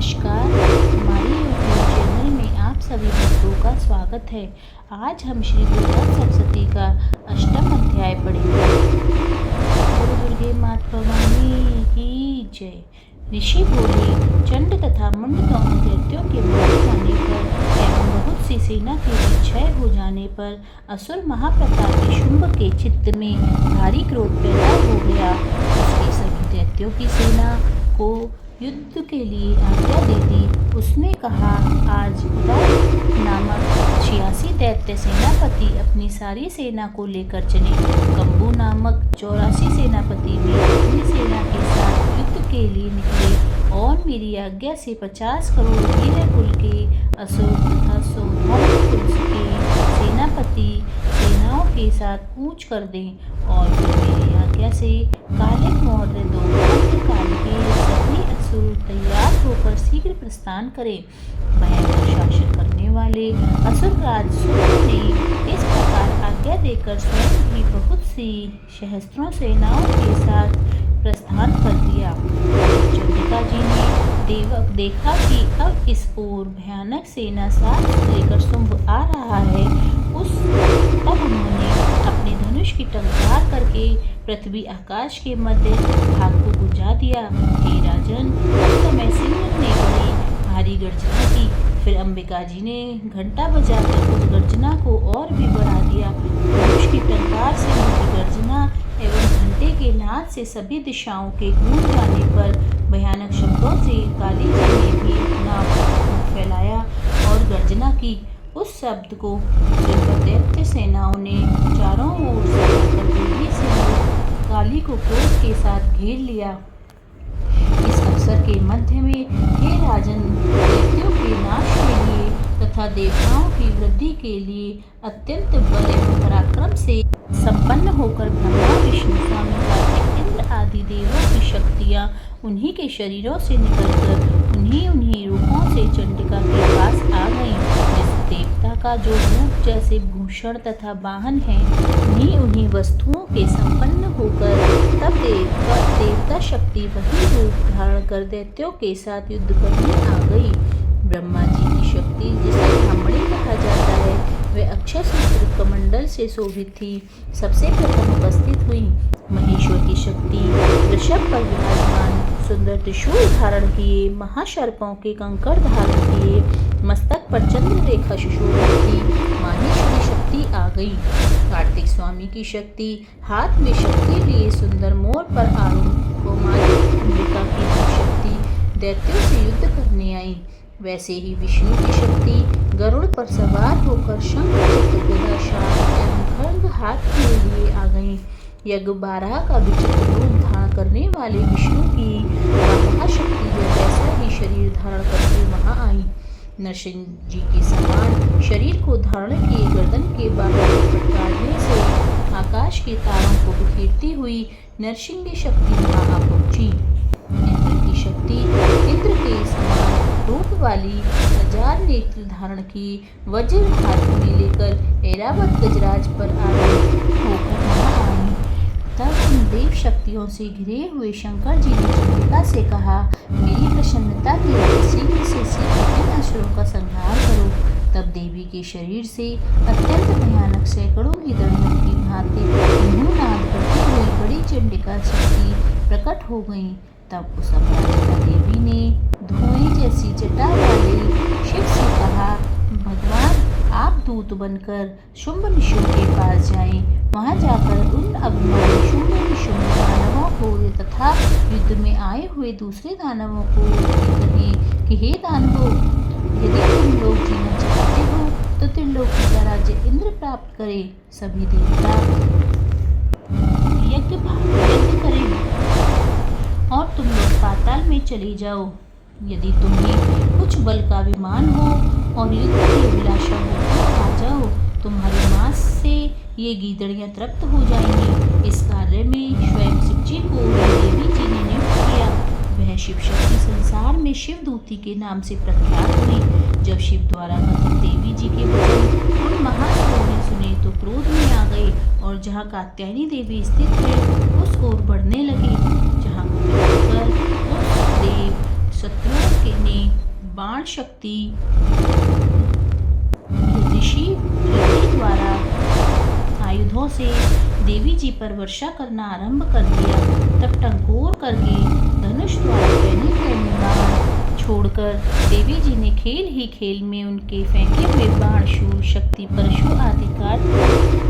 नमस्कार, हमारे YouTube channel में आप सभी भक्तों का स्वागत है। आज हम श्री दुर्गा सप्तशती का अष्टम अध्याय पढ़ेंगे। गुरु दुर्गे माता भवानी की जय। ऋषि बोले, चंड तथा मुंड दोनों दैत्यों के मारे जाने पर एवं बहुत सी सेना के क्षय हो जाने पर असुर महाप्रतापी शुंभ के चित्त में भारी क्रोध पैदा हो गया। उसके सभी दैत्यों की सेना को युद्ध के लिए आज्ञा दे दी। उसने कहा, आज उदय नामक 86 दैत्य सेनापति अपनी सारी सेना को लेकर चले। कंबू नामक 84 सेनापति भी अपनी सेना के साथ युद्ध के लिए निकले और मेरी आज्ञा से 50 करोड़ वीर कुल के असुर तथा सौधर्म कुल के सेनापति सेनाओं के साथ कूच कर दें और फिर मेरी आज्ञा से कालिक मौर्य दो काल के सभी असुर तैयार होकर शीघ्र प्रस्थान करें। भयंकर शासन करने वाले असुरराज शुंभ ने इस प्रकार आज्ञा देकर स्वयं भी बहुत सी सहस्त्रों सेनाओं के साथ प्रस्थान कर दिया। चंडिका जी ने देखा कि अब इस ओर भयानक सेना साथ लेकर शुंभ आ रहा है। तब उन्होंने अपने धनुष की टंकार करके पृथ्वी आकाश के मध्य भाग को बुझा दिया। हे राजन, उस समय सिंह ने बड़ी भारी गर्जना की। फिर अंबिका जी ने घंटा बजाकर उस गर्जना को और भी बढ़ा दिया। धनुष की टंकार से उनकी गर्जना एवं घंटे के नाद से सभी दिशाओं के गूंज जाने पर भयानक शब्दों से काली जी ने भी अपना मुख फैलाया और गर्जना की। उस शब्द को सुनकर दैत्य सेनाओं ने चारों ओर से आकर तेजी से काली को क्रोध के साथ घेर लिया। इस अवसर के मध्य में हे राजन, दैत्यों के नाश के लिए तथा देवताओं की वृद्धि के लिए अत्यंत बल एवं पराक्रम से संपन्न होकर ब्रह्मा, विष्णु, स्वामी कार्तिक, इंद्र आदि देवों की शक्तियाँ उन्हीं के शरीरों से निकलकर उन्हीं रूपों से चंडिका के पास आ गईं। जिस देवता का जो रूप जैसे भूषण तथा वाहन है, उन्हीं वस्तुओं के संपन्न होकर तब देवता शक्ति वही रूप धारण कर दैत्यों के साथ युद्ध करने आ गई। ब्रह्मा जी की शक्ति, जिसे ब्राह्मणी कहा जाता है, वह अक्षय सूत्र कमंडल से शोभित थी, सबसे प्रथम उपस्थित हुई। महेश्वर की शक्ति वृषभ पर विराजमान, सुंदर त्रिशूल धारण किए, महाशर्पों के कंकड़ धारण किए, मस्तक पर चंद्र रेखा सुशोभित थी, माहेश्वरी शक्ति आ गई। कार्तिक स्वामी की शक्ति हाथ में शक्ति लिए सुंदर मोर पर आरूढ़ कौमारी अंबिका की शक्ति दैत्यों से युद्ध करने आई। वैसे ही विष्णु की शक्ति गरुड़ पर सवार होकर शंख, चक्र, गदा, शार्क एवं खड्ग हाथ में लिए आ गई। यज्ञ 12 का विचित्र रूप धारण करने वाले विष्णु की महाशक्ति वैसा ही शरीर धारण करके वहां आई। नरसिंह जी के समान शरीर को धारण किए गर्दन के बाहर फटकारने से आकाश के तारों को बिखेरती हुई नरसिंह शक्ति वहां आ पहुंची। इंद्र की शक्ति इंद्र के समान रूप वाली 1000 नेत्र धारण की वज्र हाथ में लेकर ऐरावत गजराज पर आरूढ़ होकर वहां आई। तब उन देव शक्तियों से घिरे हुए शंकर जी ने चंडिका से कहा, मेरी प्रसन्नता के लिए शीघ्र से शीघ्र इन असुरों का संहार करो। तब देवी के शरीर से अत्यंत भयानक सैकड़ों की दड़ियों की भांति नाद करती हुई बड़ी चंडिका शक्ति प्रकट हो गई। तब उस अपराजिता देवी ने धुएं जैसी जटा वाले शिव से कहा, भगवान, आप दूत बनकर शुंभ निशुंभ के पास जाएं। वहां जाकर उन अभिमानी शुंभ निशुंभ दानवों को तथा युद्ध में आए हुए दूसरे दानवों को कहें कि हे दानवों, यदि तुम लोग जीना चाहते हो तो त्रिलोकी का राज्य इंद्र प्राप्त करे। सभी देवता यज्ञ करें और तुम लोग पाताल में चले जाओ। यदि तुम्हें कुछ बल का अभिमान हो और युद्ध की अभिलाषा हो तो आ जाओ। तुम्हारे मांस से ये गीदड़ियां तृप्त हो जाएंगी। इस कार्य में स्वयं शिव जी को देवी जी ने नियुक्त किया। वह शिव शक्ति संसार में शिवदूती के नाम से प्रख्यात हुई। जब शिव द्वारा कथित देवी जी के वचन उन महासुरों ने सुने तो क्रोध में आ गए और जहाँ कात्यायनी देवी स्थित है उस ओर बढ़ने लगे, जहाँ उस देव शत्रुओं ने बाण शक्ति ऋषि द्वारा आयुधों से देवी जी पर वर्षा करना आरंभ कर दिया। तब टंकोर करके धनुष द्वारा बाण छोड़कर देवी जी ने खेल ही खेल में उनके फेंके हुए बाण, शूल, शक्ति, परशु आदि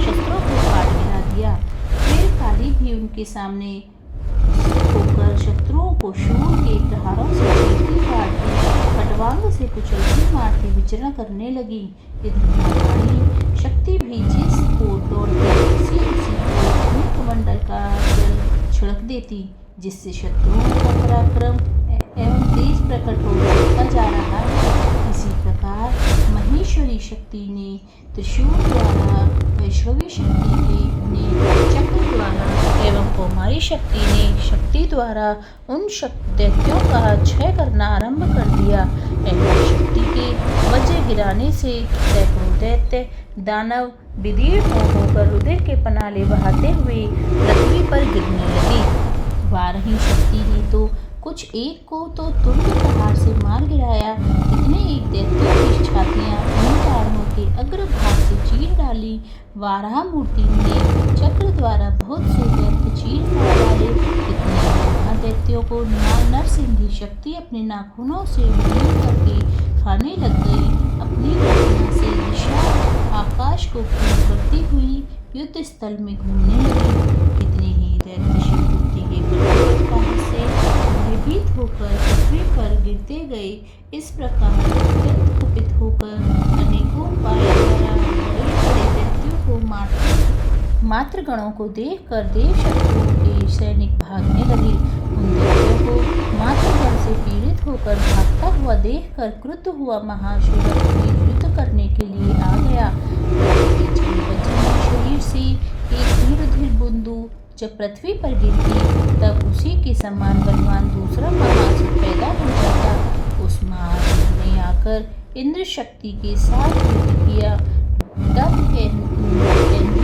शस्त्रों को काट गिरा दिया। फिर काली भी उनके सामने होकर शत्रुओं को शूल के प्रहारों से चीरती काटती, खटवांग से कुचलती मारती विचरण करने लगी। इधर शक्ति भी जिस ओर दौड़ती उसी को कमंडल का जल छिड़क देती, जिससे शत्रुओं का पराक्रम एवं तेज प्रकट होता जा रहा है। इसी प्रकार महेश्वरी शक्ति ने त्रिशूल द्वारा, वैष्णवी शक्ति ने चक्र द्वारा एवं कौमारी शक्ति ने शक्ति द्वारा उन दैत्यों का क्षय करना आरंभ कर दिया। एवं शक्ति के वज्र गिराने से सैकड़ों दैत्य दानव विदीर्ण होकर रुधिर के पनाले बहाते हुए पृथ्वी पर गिरने लगे। वारही शक्ति ने तो कुछ एक को तो तुरंत प्रहार से मार गिराया। इतने एक दैत्यों की छातियां उन ताड़ों के अग्रभाग से चीर डाली। वाराह मूर्ति ने चक्र द्वारा बहुत से दैत्य चीर डाले। इतने दैत्यों को नरसिंह शक्ति अपने नाखूनों से विलीन करके खाने लग गई। अपनी गर्दन से दिशा आकाश को पूर्ण करती हुई युद्ध स्थल में घूमने लगी। इतने ही दैत्य शिवमूर्ति के कठोर से भयभीत होकर पृथ्वी पर गिरते गए। इस प्रकार अत्यंत कुपित होकर अनेकों उपाय द्वारा बड़े दैत्यों को मात्र गणों को देखकर देव शत्रुओं के सैनिक भागने लगे। उन दैत्यों को मात्र गण से पीड़ित होकर भागता हुआ देखकर क्रुद्ध हुआ महाशूर युद्ध करने के लिए आ गया। शरीर से एक धीर बूंदू जब पृथ्वी पर गिरती, तब उसी के समान बलवान दूसरा महासुर पैदा हो जाता। उस महासुर ने आकर इंद्र शक्ति के साथ युद्ध किया। तब इंद्र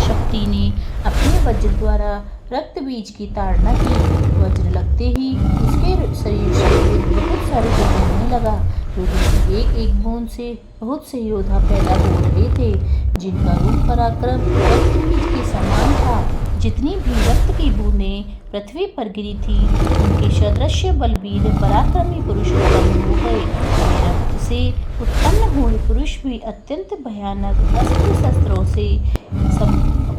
शक्ति ने अपने वज्र द्वारा रक्त बीज की ताड़ना की। वज्र लगते ही उसके शरीर से बहुत सारे युद्ध होने लगा। एक एक बूंद से बहुत से योद्धा पैदा हो रहे थे, जिनका रूप पराक्रम रक्त बीज के समान था। जितनी भी रक्त की बूंदें पृथ्वी पर गिरी थी, उनके सदृश्य बलवीर पराक्रमी पुरुष उत्पन्न हो गए। रक्त से उत्पन्न हुए पुरुष भी अत्यंत भयानक अस्त्र शस्त्रों से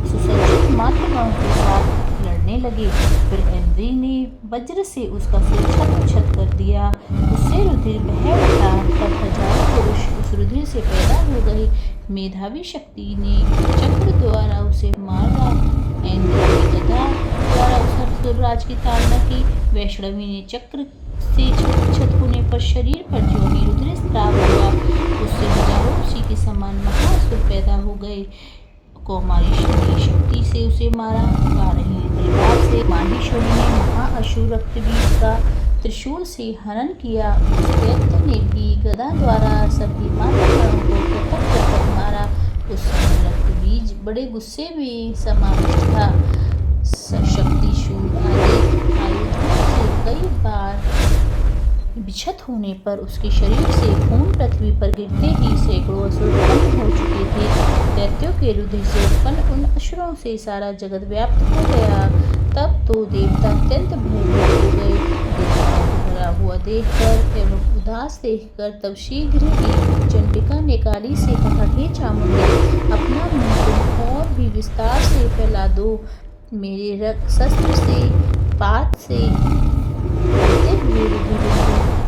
सुसज्जित मातृगणों के साथ लड़ने लगे। फिर इंद्र ने वज्र से उसका सिर छत कर दिया। उससे रुधिर बह उठा। तब हजारों पुरुष उस रुधिर से पैदा हो गए। मेधावी शक्ति ने चक्र द्वारा उसे मारा। इंद्र ने गदा द्वारा उस राज की ताड़ना की। वैष्णवी ने चक्र से छत होने पर शरीर पर जो भी रुधिर स्राव हुआ, उससे हजारों उसी के समान महासुर पैदा हो गए। कौमारी ने शक्ति से उसे मारा। वाराही तलवार से माहेश्वरी ने महाअसुर रक्तबीज का त्रिशूल से हनन किया। उस दैत्य ने भी गदा द्वारा सभी मातृगणों को पृथक मारा। उस समय रक्तबीज बड़े गुस्से में समाविष्ट था। शक्ति शूल आदि आयुधों से कई बार विक्षत होने पर उसके शरीर से खून पृथ्वी पर गिरते ही सैकड़ों असुर उत्पन्न हो चुके थे। दैत्यों के रुधिर से उत्पन्न असुरों से सारा जगत व्याप्त हो गया। तब तो देवता अत्यंत भयभीत हो गए। देवताओं को डरा हुआ देखकर एवं उदास देखकर तब शीघ्र ही चंडिका ने काली से कहा, हे चामुंडे, अपना मुंह तुम और भी विस्तार से फैला दो। मेरे शस्त्र से पात से हुए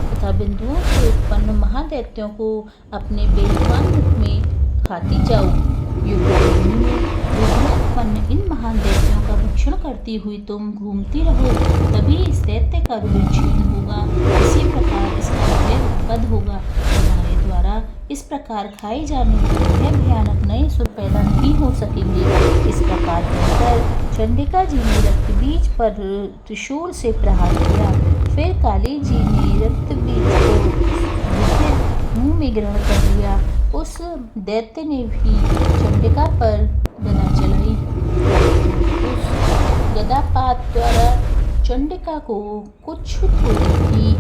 तथा बिंदुओं से उत्पन्न महादैत्यों को अपने बेईमान मुख में खाती जाओ। युद्धभूमि में उत्पन्न इन महान दैत्यों का भक्षण करती हुई तुम घूमती रहो, तभी इस दैत्य का रुधिर क्षीण होगा। इसी प्रकार इसका भय उत्पन्न होगा। तुम्हारे द्वारा इस प्रकार खाए जाने पर यह भयानक नए सुर पैदा नहीं हो सकेंगे। इस प्रकार कहकर चंडिका जी ने रक्तबीज पर त्रिशूल से प्रहार किया। फिर काली जी ने रक्तबीज को मुंह में ग्रहण कर लिया। उस दैत्य ने भी चंडिका पर गदा चलाई। उस गदापात द्वारा चंडिका को कुछ थोड़ी भी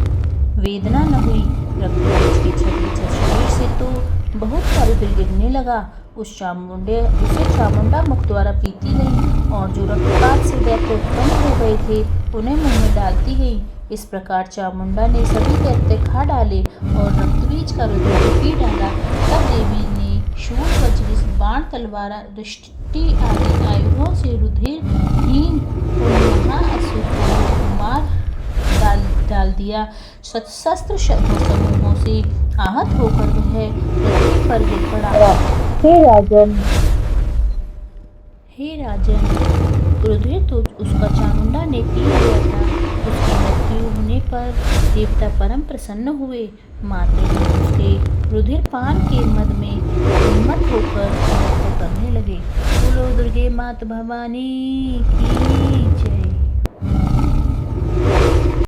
वेदना न हुई। रक्तबीज के छठी शरीर से तो बहुत सारे दिल गिरने लगा। उसे चामुंडा मुख द्वारा पीती गई और जो रक्तपात से दैत्य उत्पन्न हो गए थे उन्हें मुंह में डालती गई। इस प्रकार चामुंडा ने सभी दैत्य खा डाले और रक्तबीज का रुधिर पी डाला। तब देवी ने शूल, वज्र, बाण, तलवार, दृष्टि आदि आयुधों से रुधिरहीन उन महाअसुर को मार डाल दिया। शस्त्र समूहों से आहत होकर वह पृथ्वी पर गिर पड़ा। हे राजन, रुधिर तो उसका चामुंडा ने पी लिया था। उसकी मृत्यु होने पर देवता परम प्रसन्न हुए। मात्र उसके रुधिर पान के मद में उन्मत्त होकर नृत्य करने लगे। बोलो दुर्गे मात भवानी की जय।